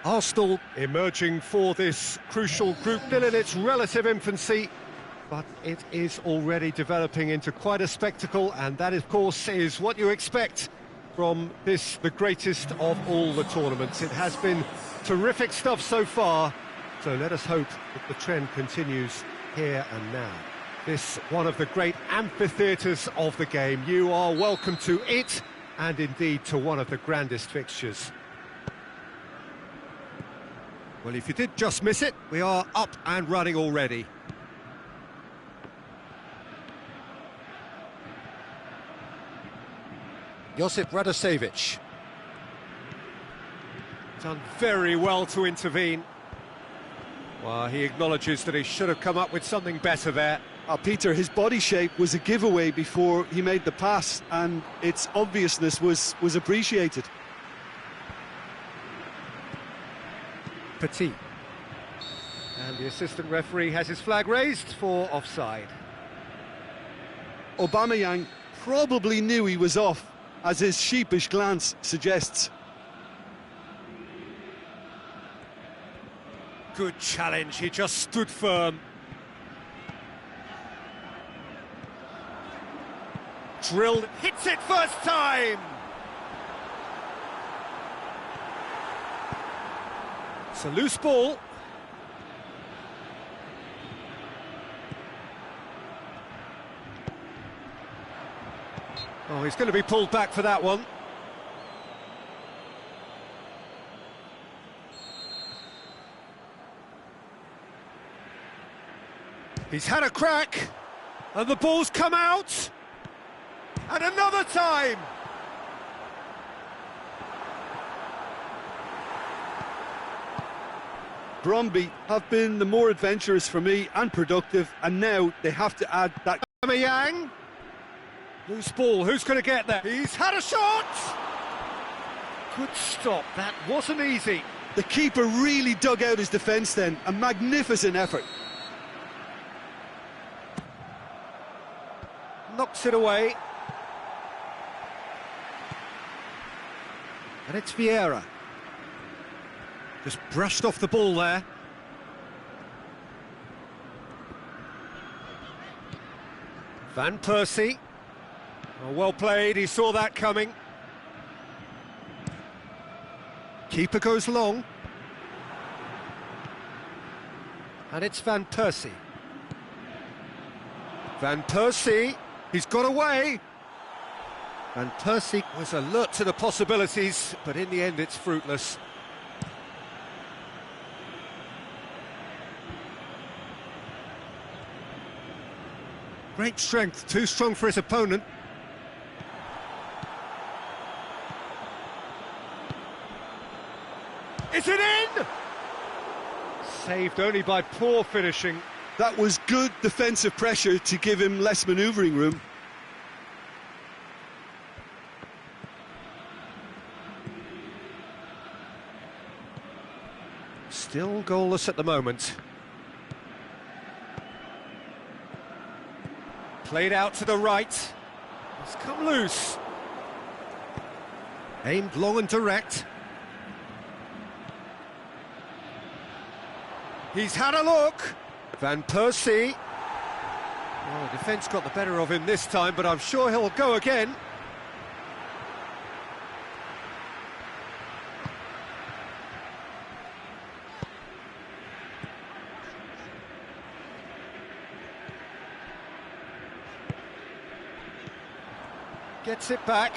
Arsenal emerging for this crucial group, still in its relative infancy, but it is already developing into quite a spectacle, and that, of course, is what you expect from this, the greatest of all the tournaments. It has been terrific stuff so far, so let us hope that the trend continues here and now. This, one of the great amphitheatres of the game. You are welcome to it, and indeed to one of the grandest fixtures. Well, if you did just miss it, we are up and running already. Josip Radosevic. Done very well to intervene. Well, he acknowledges that he should have come up with something better there. Peter, his body shape was a giveaway before he made the pass, and its obviousness was appreciated. Petit. And the assistant referee has his flag raised for offside. Aubameyang probably knew he was off, as his sheepish glance suggests. Good challenge, he just stood firm. Drilled, hits it first time! It's a loose ball. Oh, he's going to be pulled back for that one. He's had a crack, and the ball's come out. And another time! Bromby have been the more adventurous for me and productive, and now they have to add that. Aubameyang. Loose ball, who's going to get there? He's had a shot! Good stop, that wasn't easy. The keeper really dug out his defence then, a magnificent effort. Knocks it away. And it's Viera. Just brushed off the ball there. Van Persie. Oh, well played, he saw that coming. Keeper goes long. And it's Van Persie. Van Persie, he's got away. Van Persie was alert to the possibilities, but in the end it's fruitless. Great strength, too strong for his opponent. Is it in? Saved only by poor finishing. That was good defensive pressure to give him less manoeuvring room. Still goalless at the moment. Played out to the right. It's come loose. Aimed long and direct. He's had a look. Van Persie. Oh, the defence got the better of him this time, but I'm sure he'll go again. Gets it back.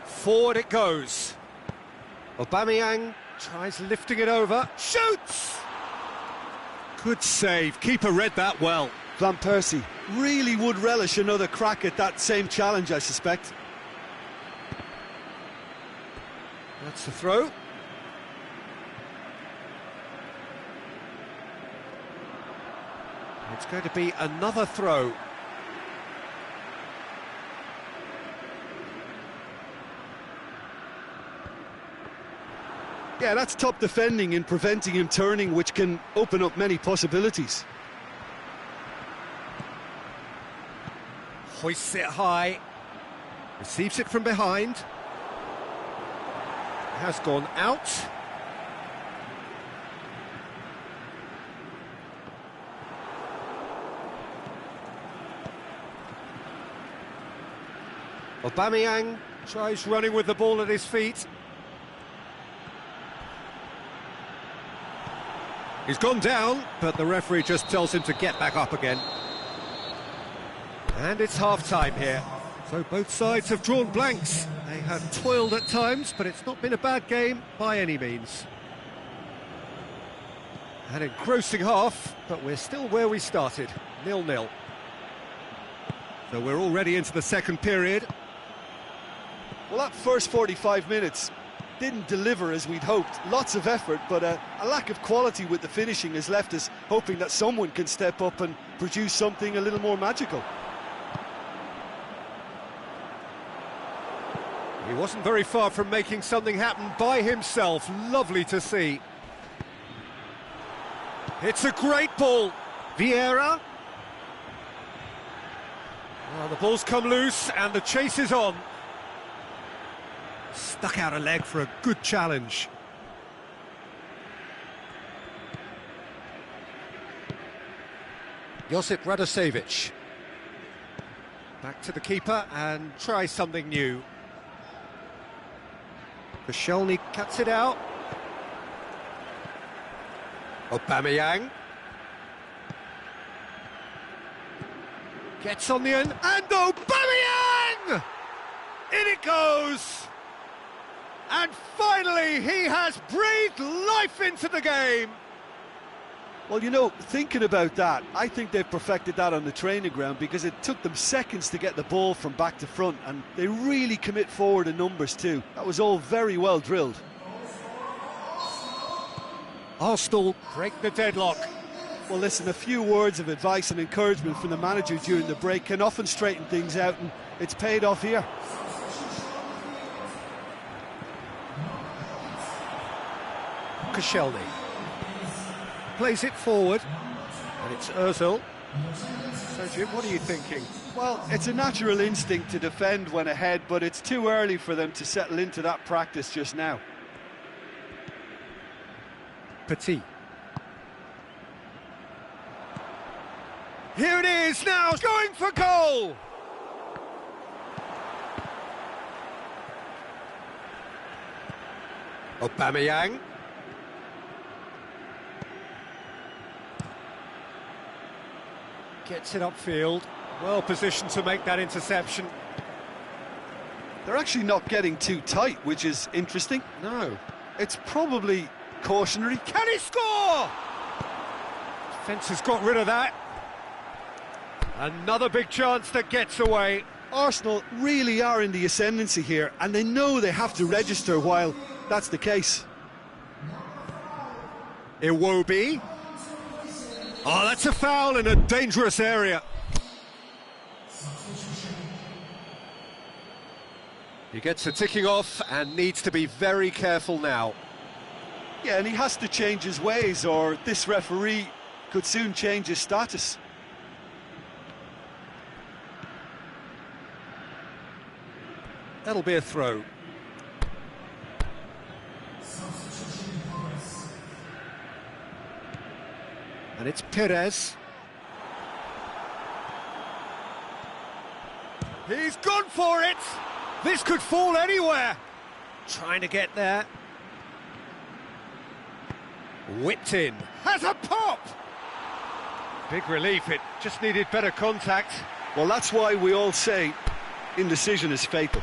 Forward it goes. Aubameyang tries lifting it over. Shoots! Good save. Keeper read that well. Van Persie really would relish another crack at that same challenge, I suspect. That's the throw. It's going to be another throw. Yeah, that's top defending and preventing him turning, which can open up many possibilities. Hoists it high. Receives it from behind. has gone out. Aubameyang tries running with the ball at his feet. He's gone down, but the referee just tells him to get back up again. And it's half-time here. So both sides have drawn blanks. They have toiled at times, but it's not been a bad game by any means. An engrossing half, but we're still where we started, 0-0. So we're already into the second period. Well, that first 45 minutes didn't deliver as we'd hoped. Lots of effort, but a lack of quality with the finishing has left us hoping that someone can step up and produce something a little more magical. He wasn't very far from making something happen by himself. Lovely to see. It's a great ball. Viera. Well, the ball's come loose and the chase is on. Stuck out a leg for a good challenge. Josip Radosevic. Back to the keeper and try something new. Koscielny cuts it out. Aubameyang. Gets on the end, and Aubameyang! In it goes! And finally, he has breathed life into the game! Well, you know, thinking about that, I think they've perfected that on the training ground because it took them seconds to get the ball from back to front, and they really commit forward in numbers too. That was all very well drilled. Arsenal break the deadlock. Well, listen, a few words of advice and encouragement from the manager during the break can often straighten things out, and it's paid off here. Koscielny plays it forward, and it's Ozil. So, Jim, what are you thinking? Well, it's a natural instinct to defend when ahead, but it's too early for them to settle into that practice just now. Petit. Here it is now, going for goal! Aubameyang. Gets it upfield, well positioned to make that interception. They're actually not getting too tight, which is interesting. No. It's probably cautionary. Can he score? Defence has got rid of that. Another big chance that gets away. Arsenal really are in the ascendancy here, and they know they have to register while that's the case. Iwobi. Oh, that's a foul in a dangerous area. He gets a ticking off and needs to be very careful now. Yeah, and he has to change his ways, or this referee could soon change his status. That'll be a throw. And it's Pires. He's gone for it! This could fall anywhere! Trying to get there. Whipped in. Has a pop! Big relief, it just needed better contact. Well, that's why we all say indecision is fatal.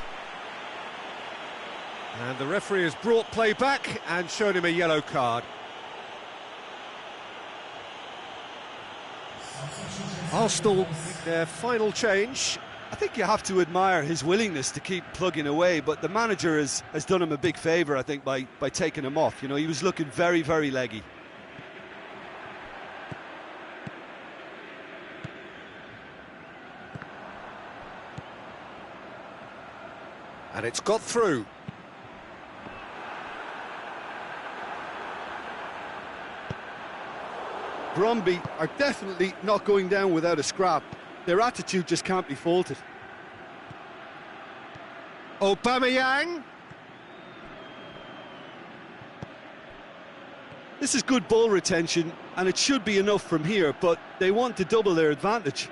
And the referee has brought play back and shown him a yellow card. Arsenal make their final change. I think you have to admire his willingness to keep plugging away, but the manager has done him a big favour, I think, by taking him off. You know, he was looking very, very leggy. And it's got through. Brøndby are definitely not going down without a scrap. Their attitude just can't be faulted. Aubameyang. This is good ball retention, and it should be enough from here, but they want to double their advantage.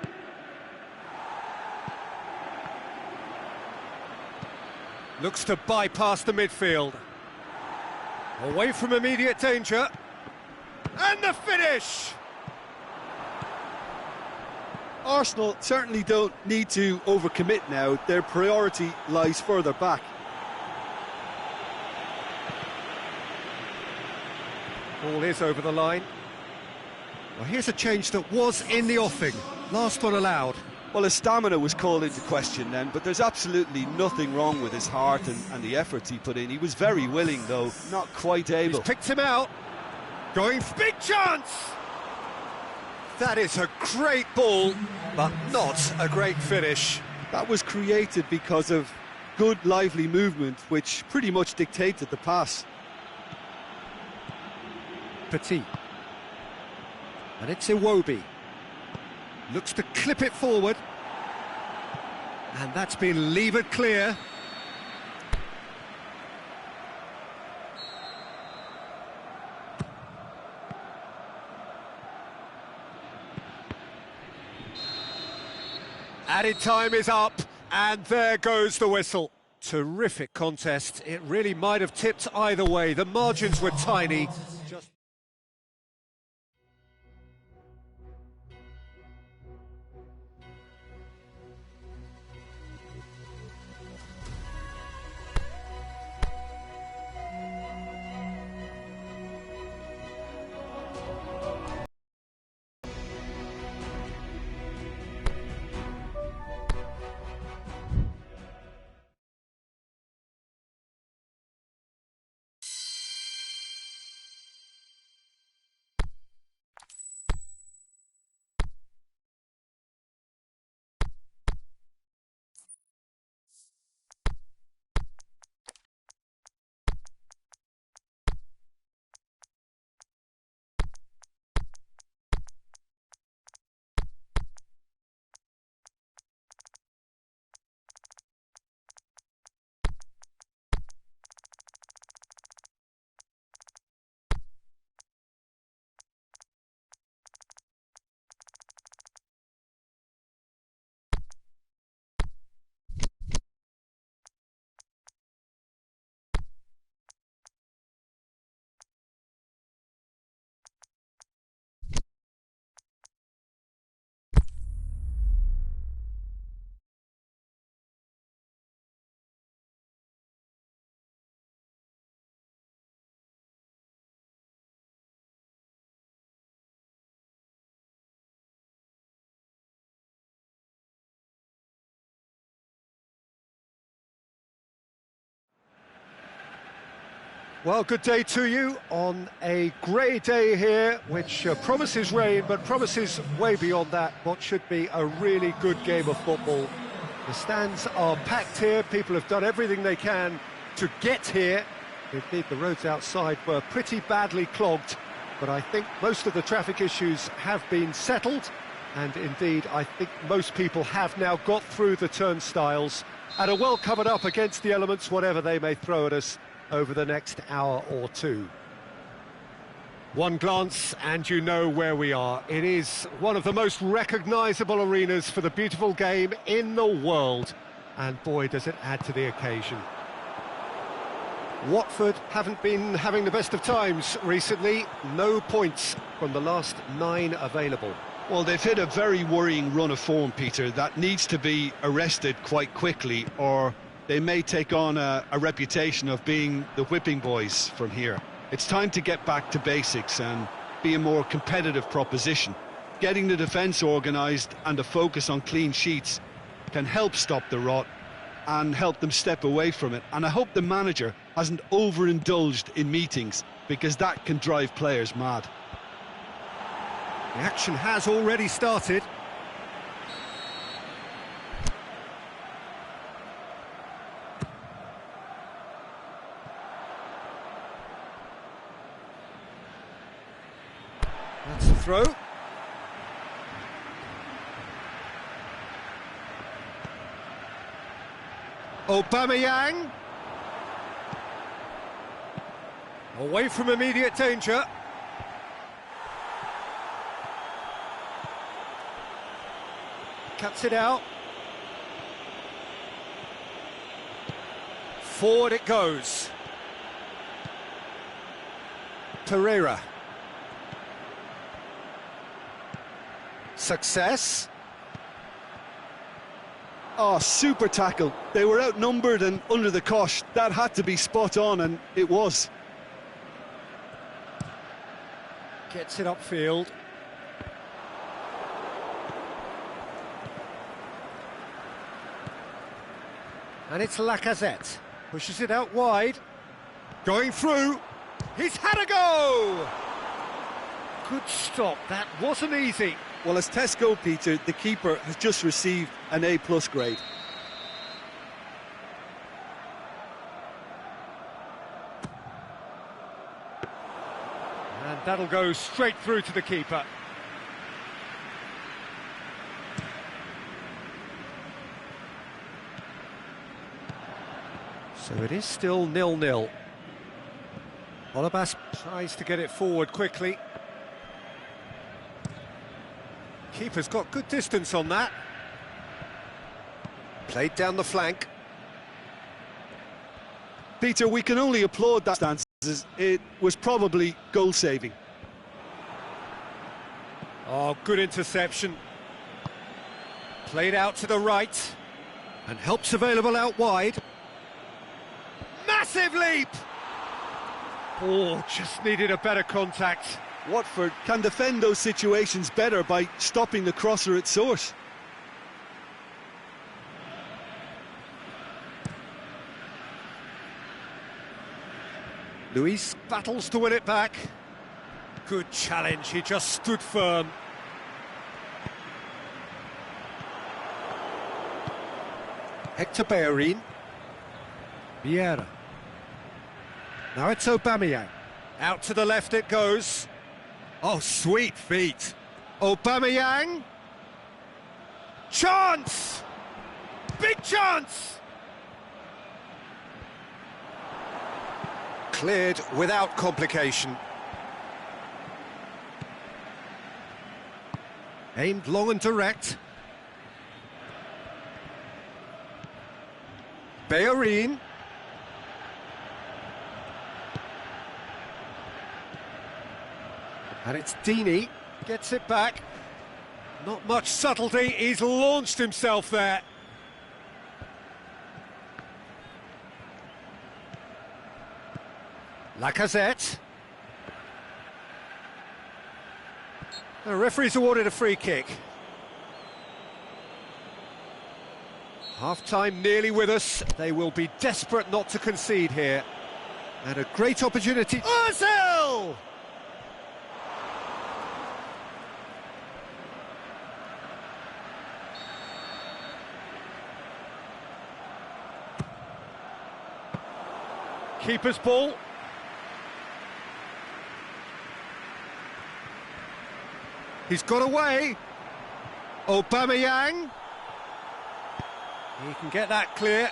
Looks to bypass the midfield. Away from immediate danger. And the finish! Arsenal certainly don't need to overcommit now. Their priority lies further back. Ball is over the line. Well, here's a change that was in the offing. Last one allowed. Well, his stamina was called into question then, but there's absolutely nothing wrong with his heart and the efforts he put in. He was very willing, though, not quite able. He's picked him out. Going for big chance! That is a great ball, but not a great finish. That was created because of good, lively movement, which pretty much dictated the pass. Petit. And it's Iwobi. Looks to clip it forward. And that's been levered clear. Added time is up, and there goes the whistle. Terrific contest. It really might have tipped either way. The margins were tiny. Well, good day to you on a grey day here, which promises rain, but promises way beyond that what should be a really good game of football. The stands are packed here, people have done everything they can to get here. Indeed, the roads outside were pretty badly clogged, but I think most of the traffic issues have been settled, and indeed, I think most people have now got through the turnstiles and are well covered up against the elements, whatever they may throw at us over the next hour or two. One glance and you know where we are. It is one of the most recognisable arenas for the beautiful game in the world, and boy does it add to the occasion. Watford haven't been having the best of times recently. No points from the last 9 available. Well, they've hit a very worrying run of form, Peter, that needs to be arrested quite quickly, or they may take on a reputation of being the whipping boys from here. It's time to get back to basics and be a more competitive proposition. Getting the defence organised and a focus on clean sheets can help stop the rot and help them step away from it. And I hope the manager hasn't overindulged in meetings, because that can drive players mad. The action has already started. That's a throw. Aubameyang. Away from immediate danger. Cuts it out. Forward it goes. Pereira. Success. Oh, super tackle. They were outnumbered and under the cosh. That had to be spot on, and it was. Gets it upfield. And it's Lacazette. Pushes it out wide. Going through. He's had a go! Good stop. That wasn't easy. Well, as tests go, Peter, the keeper has just received an A+ grade. And that'll go straight through to the keeper. So it is still 0-0. Holebas tries to get it forward quickly. Keeper's got good distance on that. Played down the flank. Peter, we can only applaud that stance. It was probably goal-saving. Oh, good interception. Played out to the right. And help's available out wide. Massive leap! Oh, just needed a better contact. Watford can defend those situations better by stopping the crosser at source. Luis battles to win it back. Good challenge, he just stood firm. Hector Bellerin. Viera. Now it's Aubameyang. Out to the left it goes. Oh, sweet feet. Aubameyang. Chance! Big chance! Cleared without complication. Aimed long and direct. Bellerin. And it's Dini, gets it back. Not much subtlety, he's launched himself there. Lacazette. The referee's awarded a free kick. Half-time nearly with us. They will be desperate not to concede here. And a great opportunity. Ozil! Keeper's ball. He's got away. Aubameyang. He can get that clear.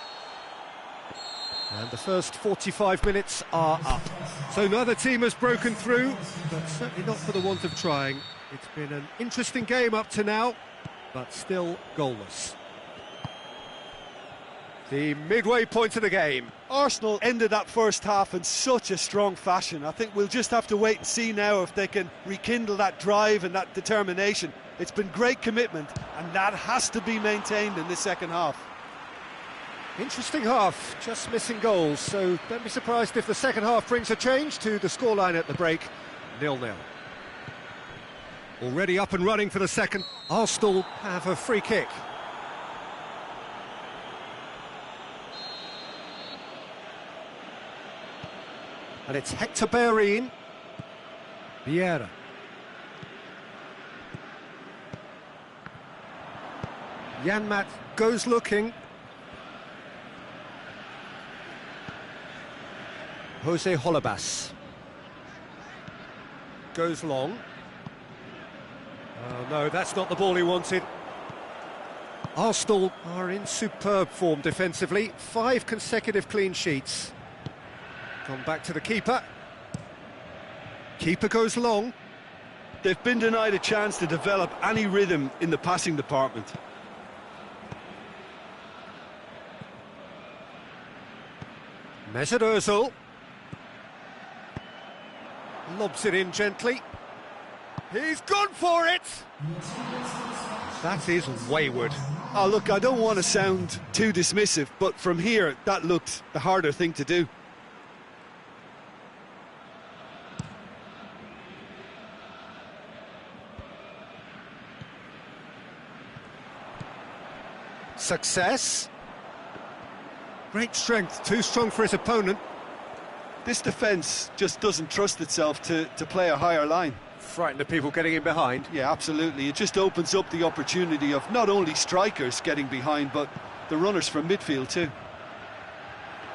And the first 45 minutes are up. So neither team has broken through, but certainly not for the want of trying. It's been an interesting game up to now, but still goalless. The midway point of the game. Arsenal ended that first half in such a strong fashion. I think we'll just have to wait and see now if they can rekindle that drive and that determination. It's been great commitment, and that has to be maintained in the second half. Interesting half, just missing goals, so don't be surprised if the second half brings a change to the scoreline at the break, 0-0. Already up and running for the second. Arsenal have a free kick. And it's Hector Bellerin. Viera. Janmaat goes looking. Jose Holebas. Goes long. Oh no, that's not the ball he wanted. Arsenal are in superb form defensively. 5 consecutive clean sheets. Gone back to the keeper. Keeper goes long. They've been denied a chance to develop any rhythm in the passing department. Mesut Ozil. Lobs it in gently. He's gone for it! That is wayward. Oh, look, I don't want to sound too dismissive, but from here, that looked the harder thing to do. Success. Great strength, too strong for his opponent. This defence just doesn't trust itself to play a higher line. Frightened of people getting in behind. Yeah, absolutely. It just opens up the opportunity of not only strikers getting behind, but the runners from midfield too.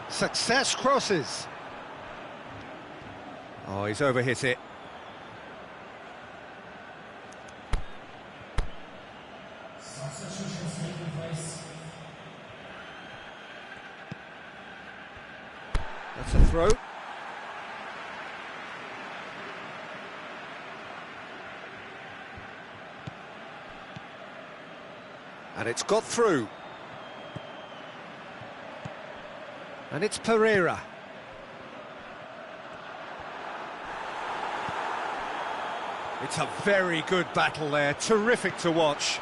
Success crosses. Oh, he's overhit it. That's a throw. And it's got through. And it's Pereira. It's a very good battle there, terrific to watch.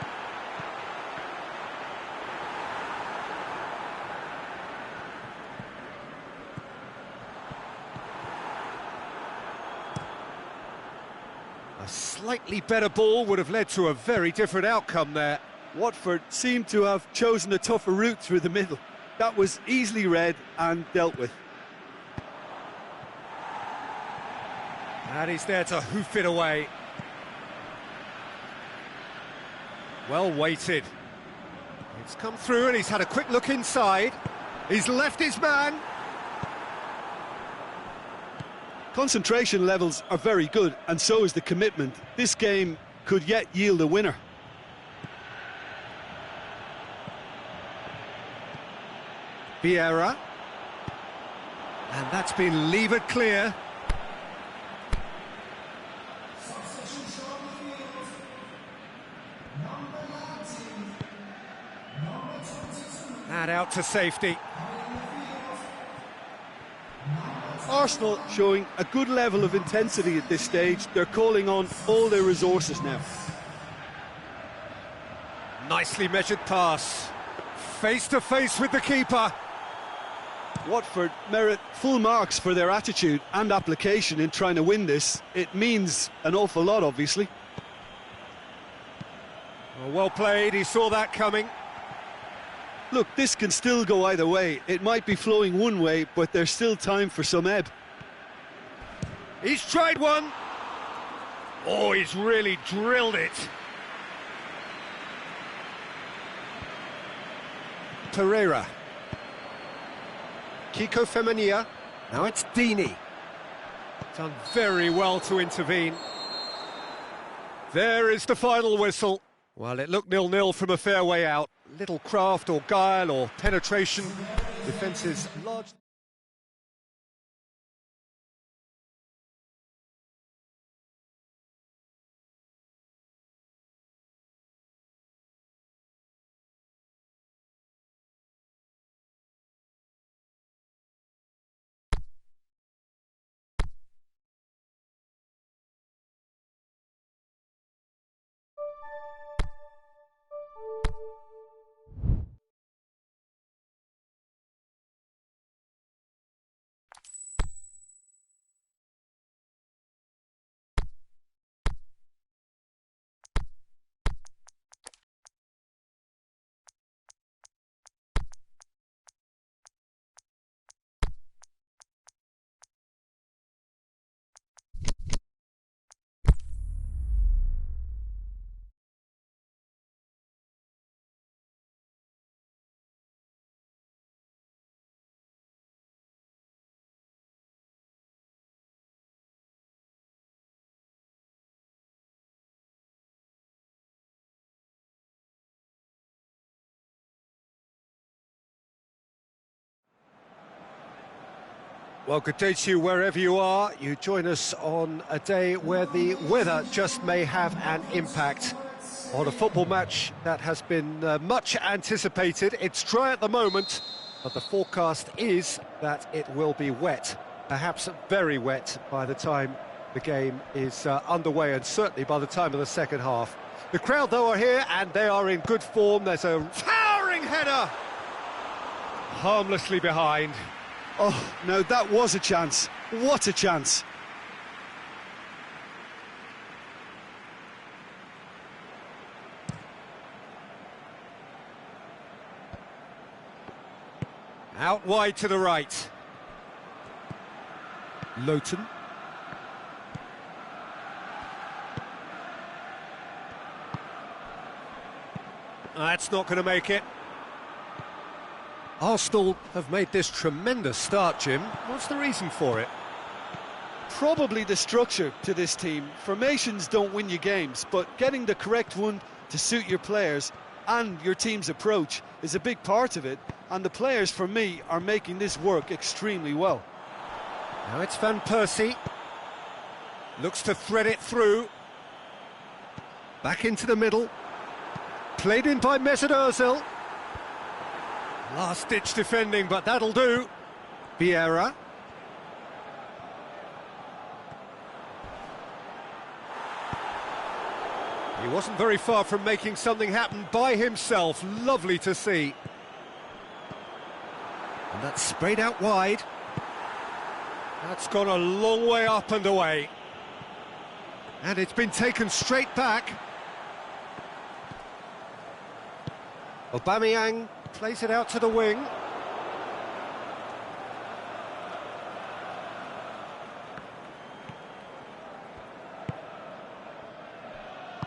A slightly better ball would have led to a very different outcome there. Watford seemed to have chosen a tougher route through the middle. That was easily read and dealt with. And he's there to hoof it away. Well weighted. It's come through and he's had a quick look inside. He's left his man. Concentration levels are very good, and so is the commitment. This game could yet yield a winner. Viera. And that's been levered clear. And out to safety. Arsenal showing a good level of intensity at this stage. They're calling on all their resources now. Nicely measured pass. Face to face with the keeper. Watford merit full marks for their attitude and application in trying to win this. It means an awful lot, obviously. Well played, he saw that coming. Look, this can still go either way. It might be flowing one way, but there's still time for some ebb. He's tried one. Oh, he's really drilled it. Pereira. Kiko Femenia. Now it's Dini. Done very well to intervene. There is the final whistle. Well, it looked 0-0 from a fair way out. Little craft or guile or penetration. Defence is large. Well, good day to you wherever you are. You join us on a day where the weather just may have an impact on a football match that has been much anticipated. It's dry at the moment, but the forecast is that it will be wet, perhaps very wet by the time the game is underway, and certainly by the time of the second half. The crowd, though, are here, and they are in good form. There's a towering header! Harmlessly behind. Oh, no, that was a chance. What a chance. Out wide to the right. Lowton. That's not going to make it. Arsenal have made this tremendous start, Jim. What's the reason for it? Probably the structure to this team. Formations don't win you games, but getting the correct one to suit your players and your team's approach is a big part of it, and the players, for me, are making this work extremely well. Now it's Van Persie. Looks to thread it through. Back into the middle. Played in by Mesut Ozil. Last-ditch defending, but that'll do. Viera. He wasn't very far from making something happen by himself. Lovely to see. And that's sprayed out wide. That's gone a long way up and away. And it's been taken straight back. Aubameyang plays it out to the wing.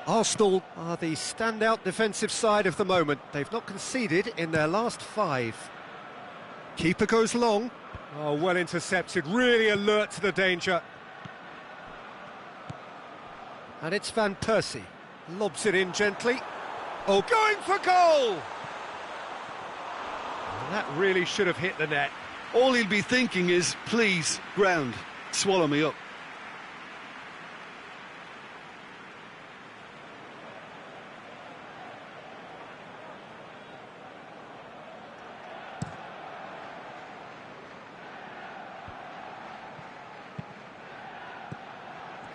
Arsenal are the standout defensive side of the moment. They've not conceded in their last 5. Keeper goes long. Oh, well intercepted, really alert to the danger. And it's Van Persie. Lobs it in gently. Oh, going for goal! Well, that really should have hit the net. All he'll be thinking is, please, ground, swallow me up.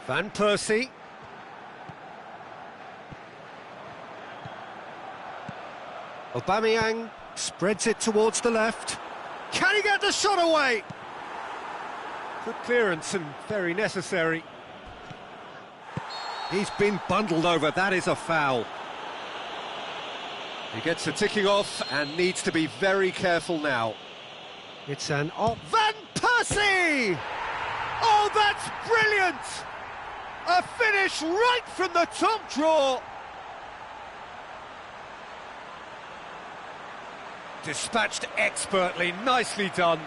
Van Persie. Aubameyang spreads it towards the left. Can he get the shot away? Good clearance and very necessary. He's been bundled over, that is a foul. He gets the ticking off and needs to be very careful now. It's an... Oh, Van Persie! Oh, that's brilliant! A finish right from the top draw. Dispatched expertly, nicely done.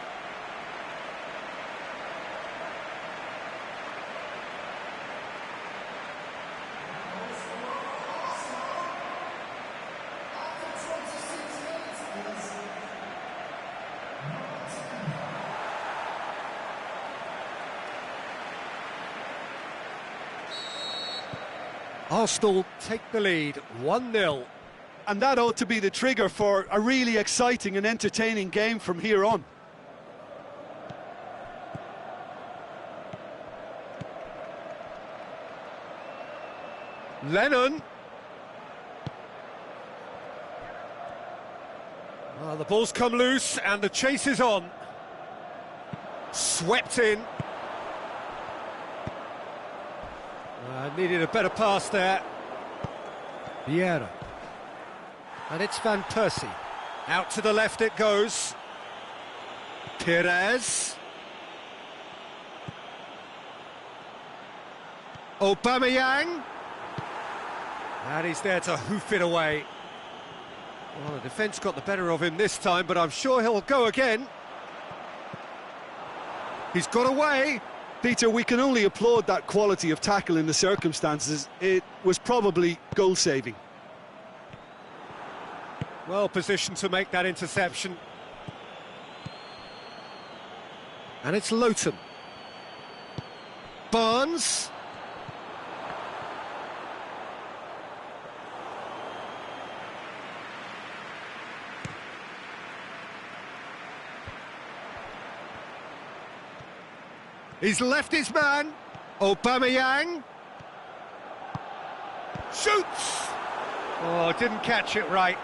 Arsenal take the lead, 1-0. And that ought to be the trigger for a really exciting and entertaining game from here on. Lennon. The ball's come loose and the chase is on. Swept in. Needed a better pass there. Viera. And it's Van Persie. Out to the left it goes. Pires. Aubameyang. And he's there to hoof it away. Well, the defence got the better of him this time, but I'm sure he'll go again. He's got away. Peter, we can only applaud that quality of tackle in the circumstances. It was probably goal-saving. Well positioned to make that interception. And it's Lowton. Barnes. He's left his man. Aubameyang. Shoots! Oh, didn't catch it right.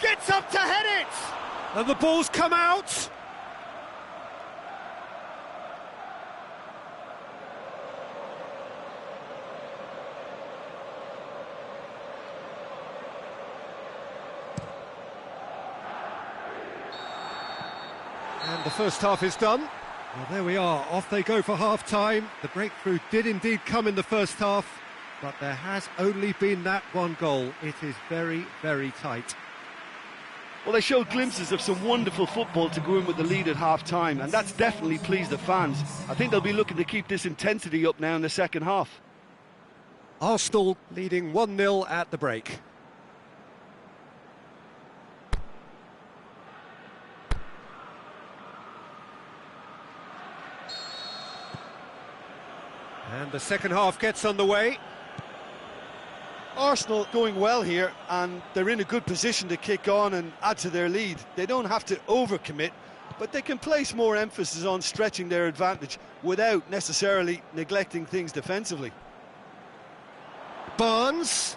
Gets up to head it! And the ball's come out. And the first half is done. Well, there we are, off they go for half-time. The breakthrough did indeed come in the first half, but there has only been that one goal. It is very, very tight. Well, they showed glimpses of some wonderful football to go in with the lead at half-time, and that's definitely pleased the fans. I think they'll be looking to keep this intensity up now in the second half. Arsenal leading 1-0 at the break. And the second half gets underway. Arsenal going well here, and they're in a good position to kick on and add to their lead. They don't have to overcommit, but they can place more emphasis on stretching their advantage without necessarily neglecting things defensively. Barnes.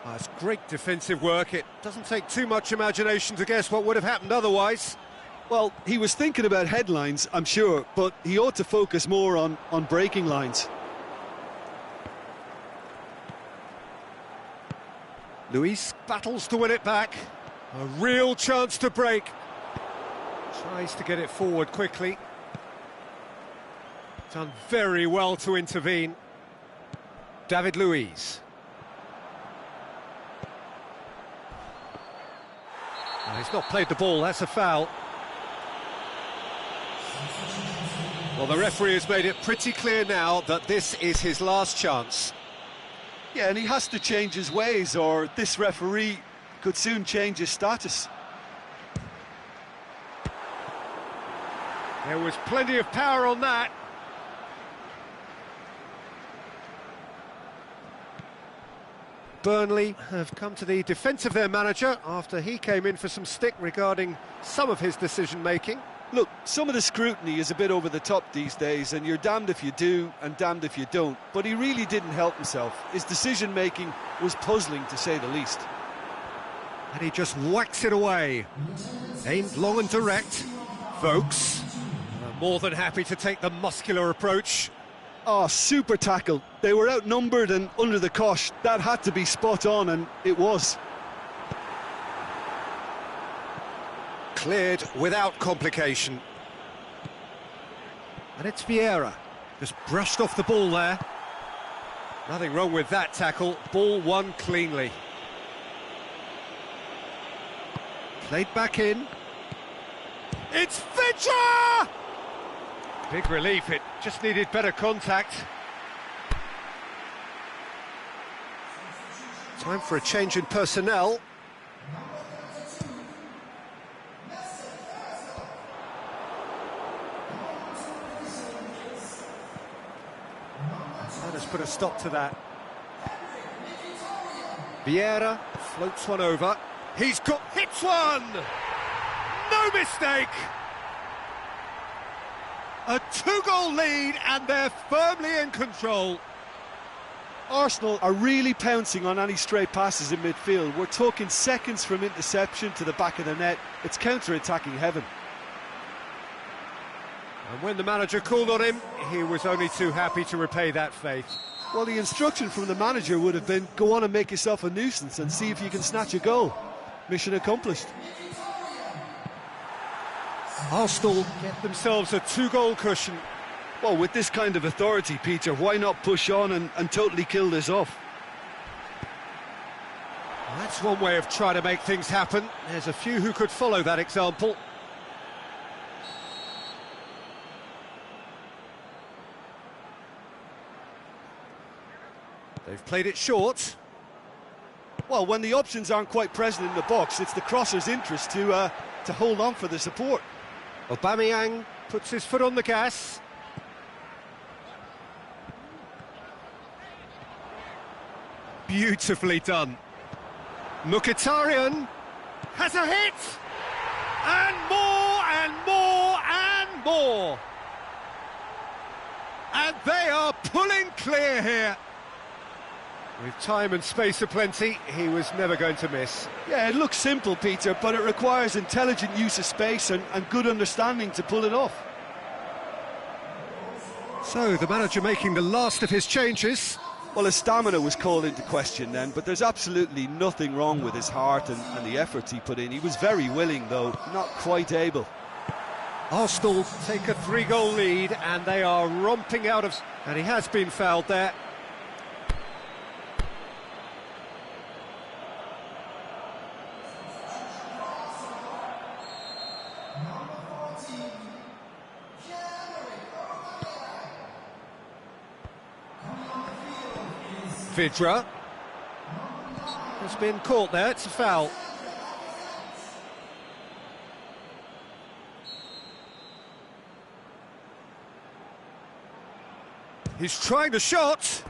Oh, it's great defensive work. It doesn't take too much imagination to guess what would have happened otherwise. Well, he was thinking about headlines, I'm sure, but he ought to focus more on breaking lines. Luis battles to win it back. A real chance to break. Tries to get it forward quickly. Done very well to intervene. David Luiz. Oh, he's not played the ball, that's a foul. Well, the referee has made it pretty clear now that this is his last chance. Yeah, and he has to change his ways, or this referee could soon change his status. There was plenty of power on that. Burnley have come to the defence of their manager after he came in for some stick regarding some of his decision-making. Look, some of the scrutiny is a bit over the top these days, and you're damned if you do and damned if you don't. But he really didn't help himself. His decision-making was puzzling, to say the least. And he just whacks it away. Aimed long and direct. Vokes more than happy to take the muscular approach. Oh, super tackle. They were outnumbered and under the cosh. That had to be spot on, and it was. Cleared without complication. And it's Viera. Just brushed off the ball there. Nothing wrong with that tackle. Ball won cleanly. Played back in. It's Fincher! Big relief, it just needed better contact. Time for a change in personnel. Let us put a stop to that. Viera floats one over. Hits one! No mistake! A two-goal lead, and they're firmly in control. Arsenal are really pouncing on any stray passes in midfield. We're talking seconds from interception to the back of the net. It's counter-attacking heaven. And when the manager called on him, he was only too happy to repay that faith. Well, the instruction from the manager would have been, go on and make yourself a nuisance and see if you can snatch a goal. Mission accomplished. Arsenal get themselves a two-goal cushion. Well, with this kind of authority, Peter, why not push on and totally kill this off? Well, that's one way of trying to make things happen. There's a few who could follow that example. They've played it short. Well, when the options aren't quite present in the box, it's the crosser's interest to hold on for the support. Aubameyang puts his foot on the gas. beautifully done. Mkhitaryan has a hit! And more, and more, and more! And they are pulling clear here. With time and space aplenty, he was never going to miss. Yeah, it looks simple, Peter, but it requires intelligent use of space and good understanding to pull it off. So, the manager making the last of his changes. Well, his stamina was called into question then, but there's absolutely nothing wrong with his heart and the efforts he put in. He was very willing, though, not quite able. Arsenal take a 3-goal lead, and they are romping out of... And he has been fouled there. Viera has been caught there, it's a foul. He's trying the shot.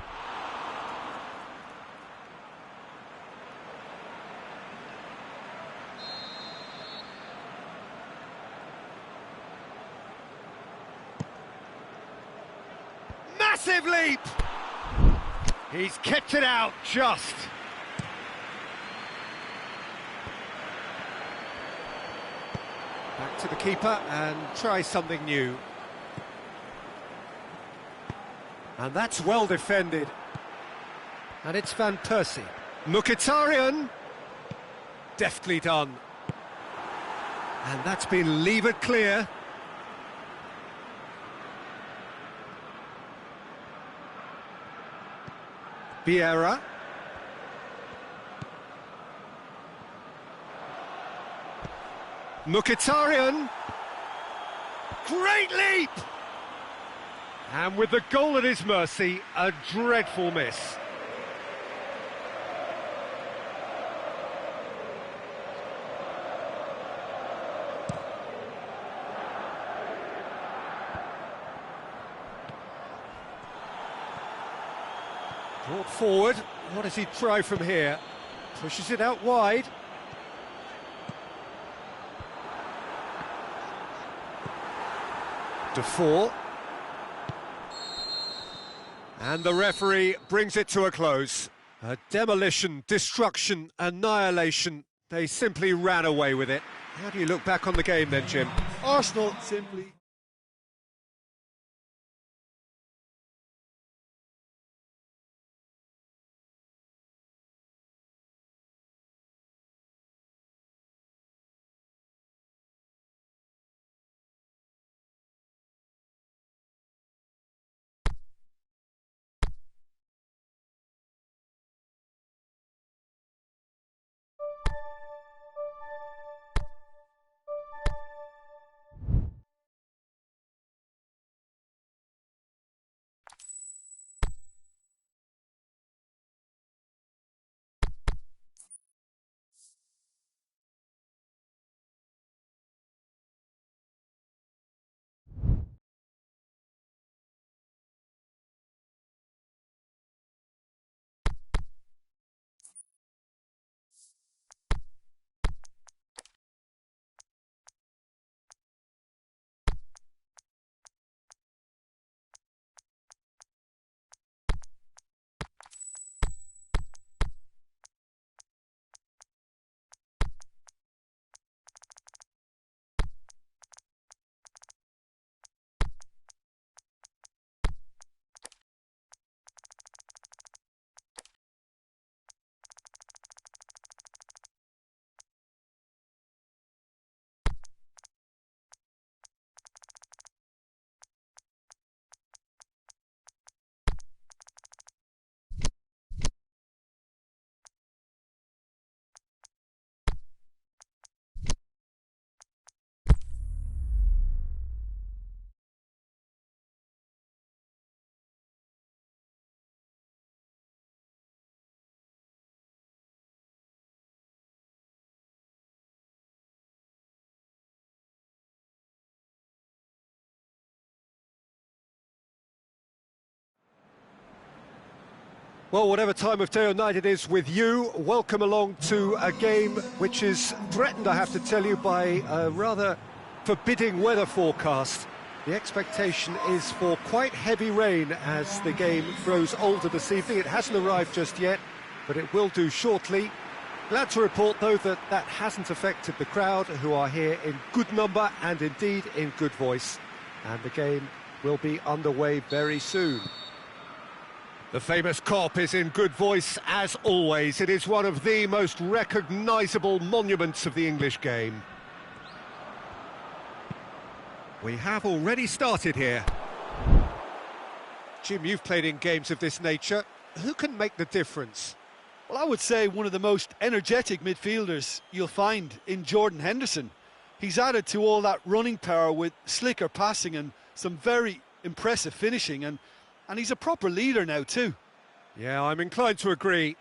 Massive leap! He's kept it out, just. Back to the keeper and try something new. And that's well defended. And it's Van Persie. Mkhitaryan. Deftly done. And that's been levered clear. Viera. Mkhitaryan. Great leap! And with the goal at his mercy, a dreadful miss. Brought forward, what does he try from here? Pushes it out wide. Defour. And the referee brings it to a close. A demolition, destruction, annihilation. They simply ran away with it. How do you look back on the game then, Jim? Arsenal simply Well, whatever time of day or night it is with you, welcome along to a game which is threatened, I have to tell you, by a rather forbidding weather forecast. The expectation is for quite heavy rain as the game grows older this evening. It hasn't arrived just yet, but it will do shortly. Glad to report, though, that that hasn't affected the crowd, who are here in good number and indeed in good voice. And the game will be underway very soon. The famous Kop is in good voice as always. It is one of the most recognisable monuments of the English game. We have already started here. Jim, you've played in games of this nature. Who can make the difference? Well, I would say one of the most energetic midfielders you'll find in Jordan Henderson. He's added to all that running power with slicker passing and some very impressive finishing, and he's a proper leader now too. Yeah, I'm inclined to agree.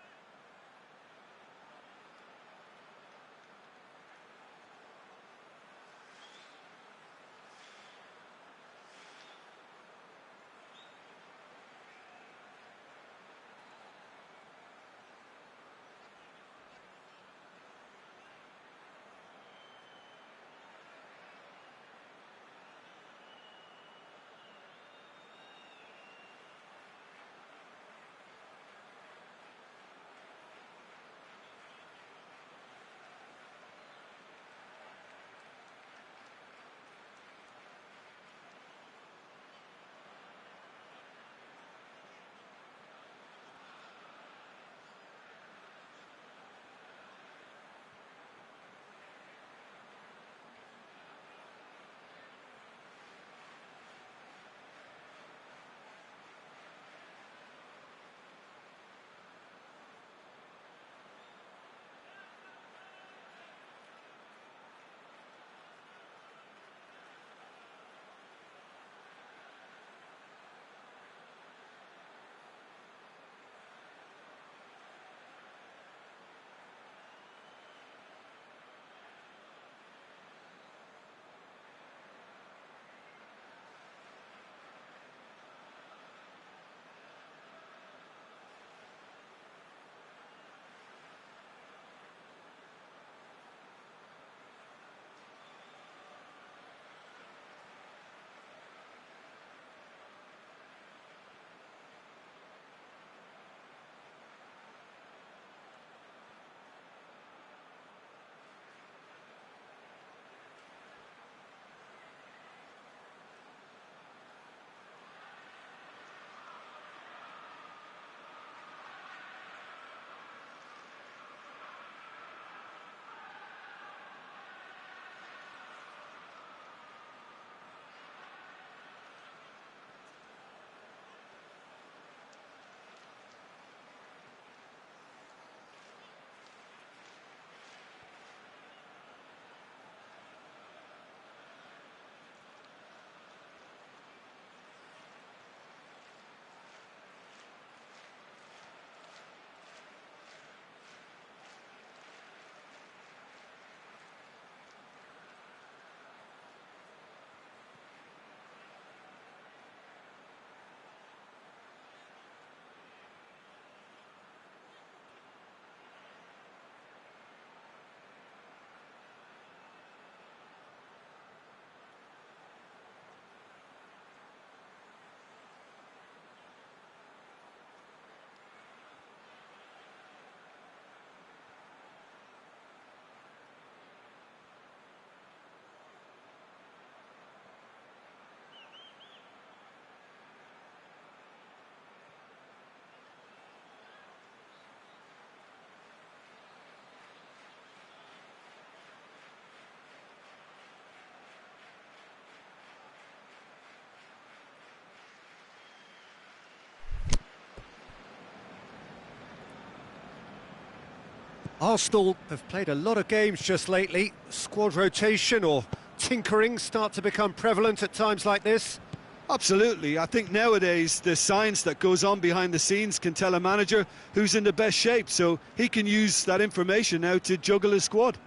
Arsenal have played a lot of games just lately. Squad rotation or tinkering start to become prevalent at times like this. Absolutely. I think nowadays the science that goes on behind the scenes can tell a manager who's in the best shape, so he can use that information now to juggle his squad.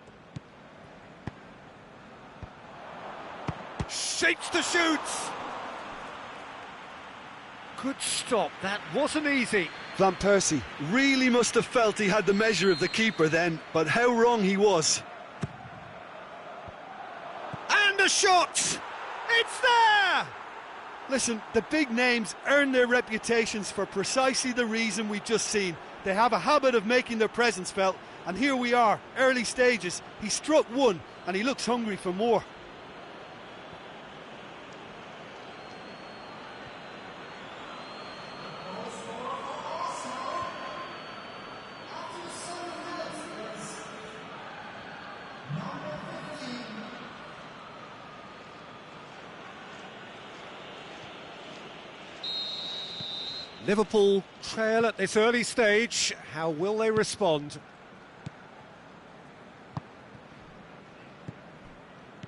Shapes to shoot! Good stop, that wasn't easy. Van Persie really must have felt he had the measure of the keeper then, but how wrong he was. And a shot! It's there! Listen, the big names earn their reputations for precisely the reason we've just seen. They have a habit of making their presence felt, and here we are, early stages. He struck one, and he looks hungry for more. Liverpool trail at this early stage. How will they respond?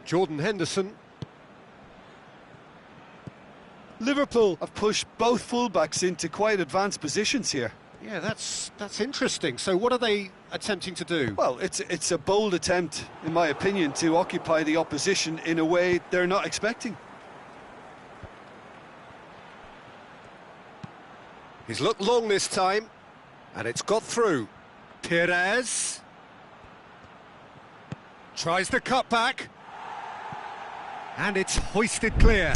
Jordan Henderson. Liverpool have pushed both fullbacks into quite advanced positions here. Yeah, that's interesting. So what are they attempting to do? Well, it's a bold attempt, in my opinion, to occupy the opposition in a way they're not expecting. He's looked long this time, and it's got through. Pires tries the cut back, and it's hoisted clear.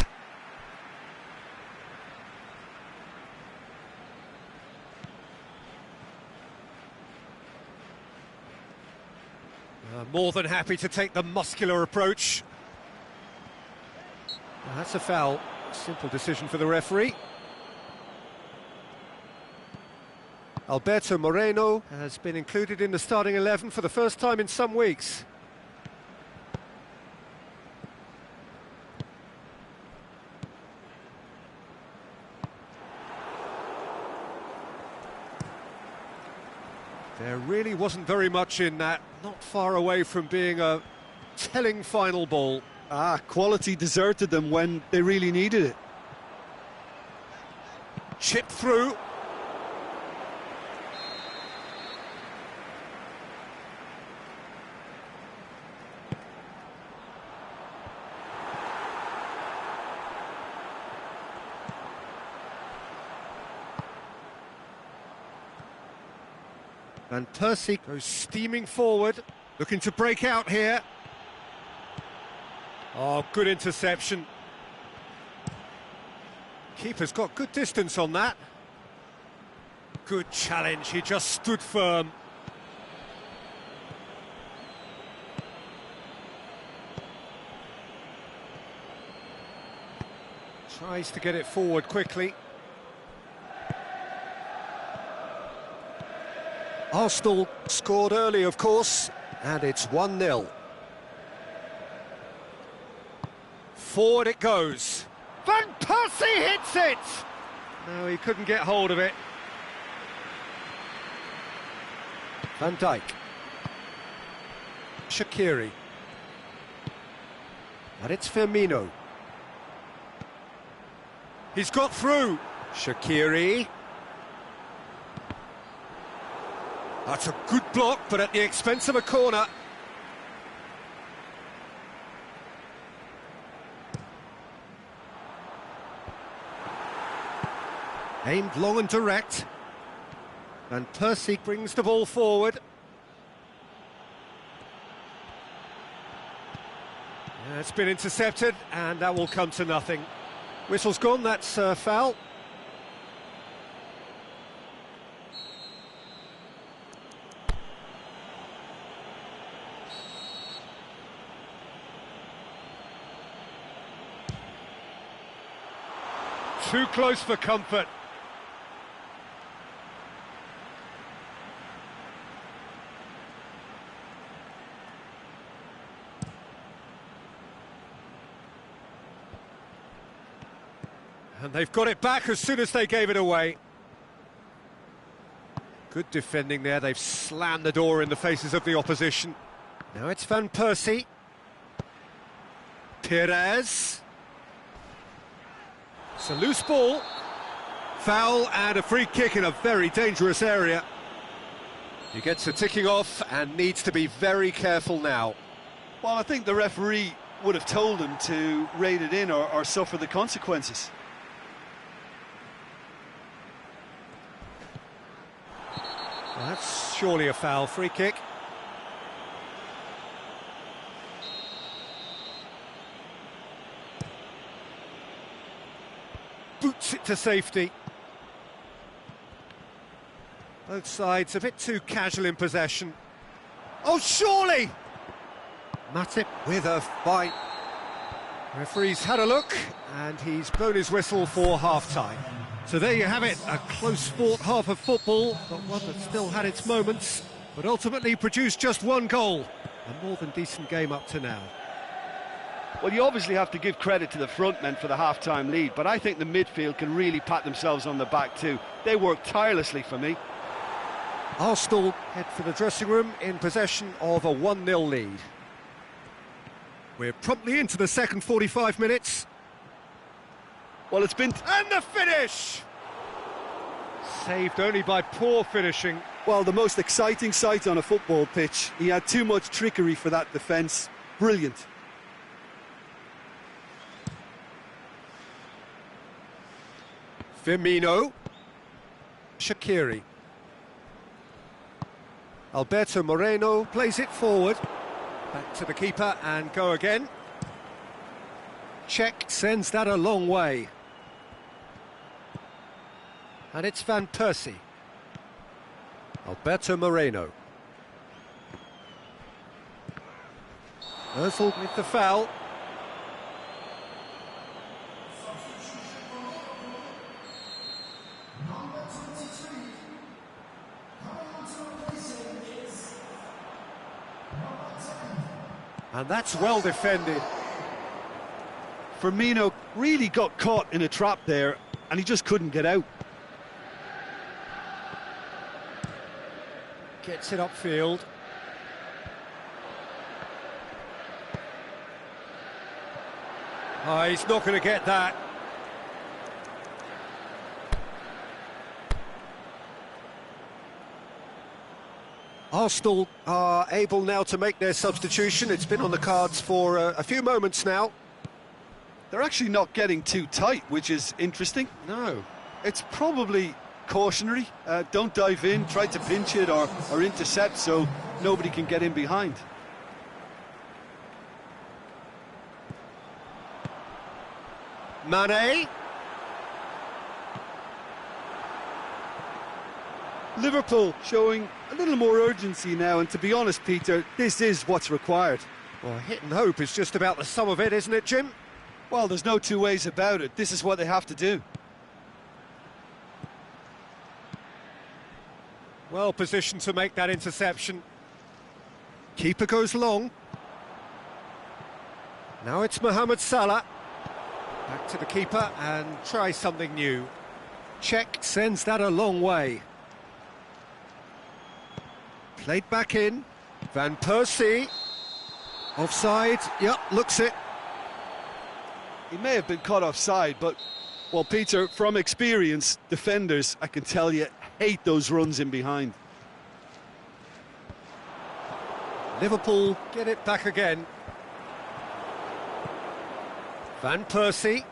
More than happy to take the muscular approach. Well, that's a foul. Simple decision for the referee. Alberto Moreno has been included in the starting 11 for the first time in some weeks. There really wasn't very much in that, not far away from being a telling final ball. Quality deserted them when they really needed it. Chip through. And Persie goes steaming forward, looking to break out here. Oh, good interception. Keeper's got good distance on that. Good challenge, he just stood firm. Tries to get it forward quickly. Arsenal scored early, of course, and it's 1-0. Forward it goes. Van Persie hits it! No, he couldn't get hold of it. Van Dijk. Shaqiri. And it's Firmino. He's got through. Shaqiri. That's a good block, but at the expense of a corner. Aimed long and direct. And Persie brings the ball forward. Yeah, it's been intercepted, and that will come to nothing. Whistle's gone, that's a foul. Too close for comfort. And they've got it back as soon as they gave it away. Good defending there, they've slammed the door in the faces of the opposition. Now it's Van Persie. Pires. It's a loose ball. Foul and a free kick in a very dangerous area. He gets a ticking off and needs to be very careful now. Well, I think the referee would have told him to rate it in or suffer the consequences. That's surely a foul. Free kick. Boots it to safety. Both sides a bit too casual in possession. Oh, surely! Matip with a fight. Referee's had a look, and he's blown his whistle for half-time. So there you have it, a close-fought half of football, but one that still had its moments, but ultimately produced just one goal. A more than decent game up to now. Well, you obviously have to give credit to the front men for the half-time lead, but I think the midfield can really pat themselves on the back too. They worked tirelessly for me. Arsenal head for the dressing room in possession of a 1-0 lead. We're promptly into the second 45 minutes. Well, it's been... And the finish! Saved only by poor finishing. Well, the most exciting sight on a football pitch. He had too much trickery for that defence. Brilliant. Firmino. Shaqiri. Alberto Moreno plays it forward. Back to the keeper and go again. Czech sends that a long way. And it's Van Persie. Alberto Moreno. Ozil with the foul. And that's well defended. Firmino really got caught in a trap there, and he just couldn't get out. Gets it upfield. Oh, he's not going to get that. Arsenal are able now to make their substitution. It's been on the cards for a few moments now. They're actually not getting too tight, which is interesting. No. It's probably cautionary. Don't dive in, try to pinch it or intercept so nobody can get in behind. Mane. Liverpool showing a little more urgency now, and to be honest, Peter, this is what's required. Well, hit and hope is just about the sum of it, isn't it, Jim? Well, there's no two ways about it. This is what they have to do. Well positioned to make that interception. Keeper goes long. Now it's Mohamed Salah. Back to the keeper and try something new. Czech sends that a long way. Played back in. Van Persie. Offside. Yep, looks it. He may have been caught offside, but, well, Peter, from experience, defenders, I can tell you, hate those runs in behind. Liverpool get it back again. Van Persie.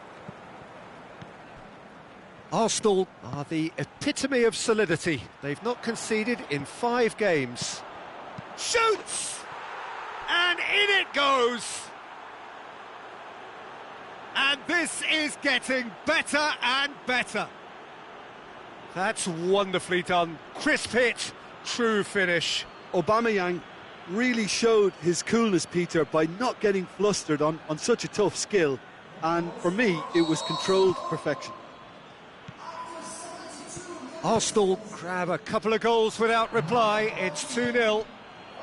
Arsenal are the epitome of solidity. They've not conceded in 5 games. Shoots! And in it goes! And this is getting better and better. That's wonderfully done. Crisp hit, true finish. Aubameyang really showed his coolness, Peter, by not getting flustered on such a tough skill. And for me, it was controlled perfection. Arsenal grab a couple of goals without reply. It's 2-0.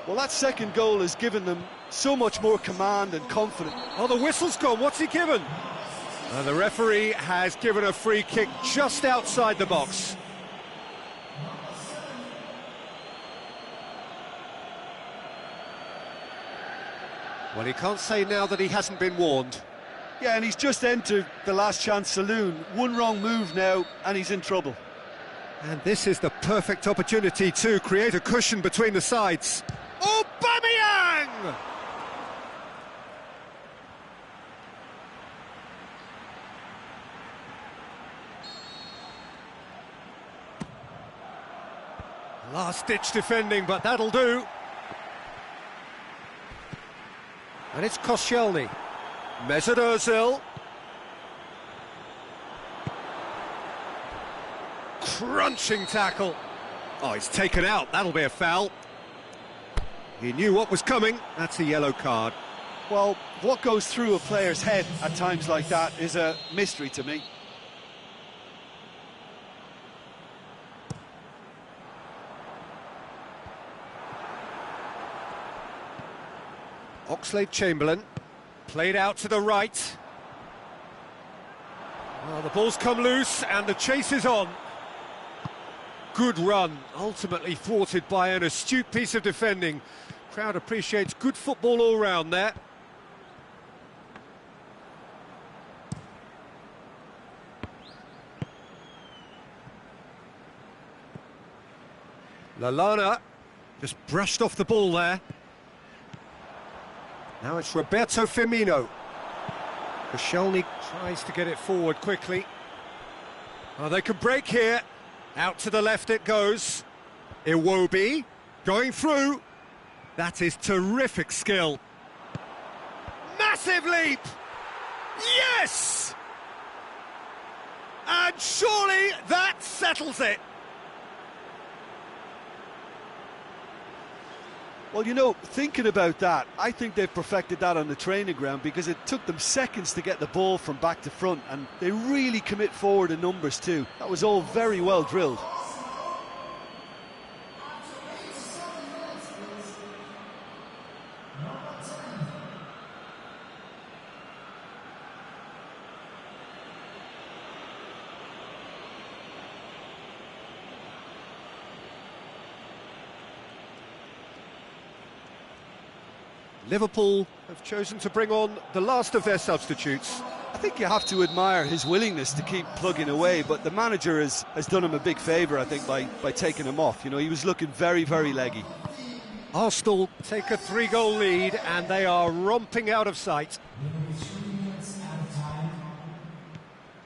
Well, that second goal has given them so much more command and confidence. Oh, the whistle's gone. What's he given? The referee has given a free kick just outside the box. Well, he can't say now that he hasn't been warned. Yeah, and he's just entered the last chance saloon. One wrong move now, and he's in trouble. And this is the perfect opportunity to create a cushion between the sides. Aubameyang! Last-ditch defending, but that'll do. And it's Koscielny. Mesut Ozil. Crunching tackle. Oh, he's taken out. That'll be a foul. He knew what was coming. That's a yellow card. Well, what goes through a player's head at times like that is a mystery to me. Oxlade-Chamberlain, played out to the right. Well, the ball's come loose and the chase is on. Good run, ultimately thwarted by an astute piece of defending. Crowd appreciates good football all round there. Lallana just brushed off the ball there. Now it's Roberto Firmino. Koscielny tries to get it forward quickly. Oh, they can break here. Out to the left it goes. Iwobi going through. That is terrific skill. Massive leap! Yes! And surely that settles it. Well, you know, thinking about that, I think they've perfected that on the training ground because it took them seconds to get the ball from back to front, and they really commit forward in numbers too. That was all very well drilled. Liverpool have chosen to bring on the last of their substitutes. I think you have to admire his willingness to keep plugging away, but the manager has done him a big favour, I think, by taking him off. You know, he was looking very, very leggy. Arsenal take a 3-goal lead and they are romping out of sight.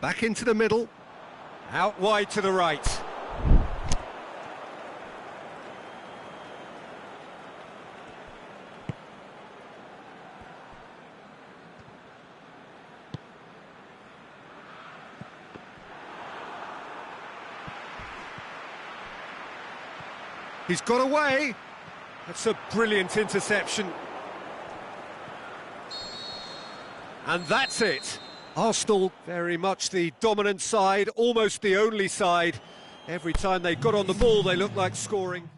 Back into the middle, out wide to the right. He's got away. That's a brilliant interception. And that's it. Arsenal, very much the dominant side, almost the only side. Every time they got on the ball, they looked like scoring.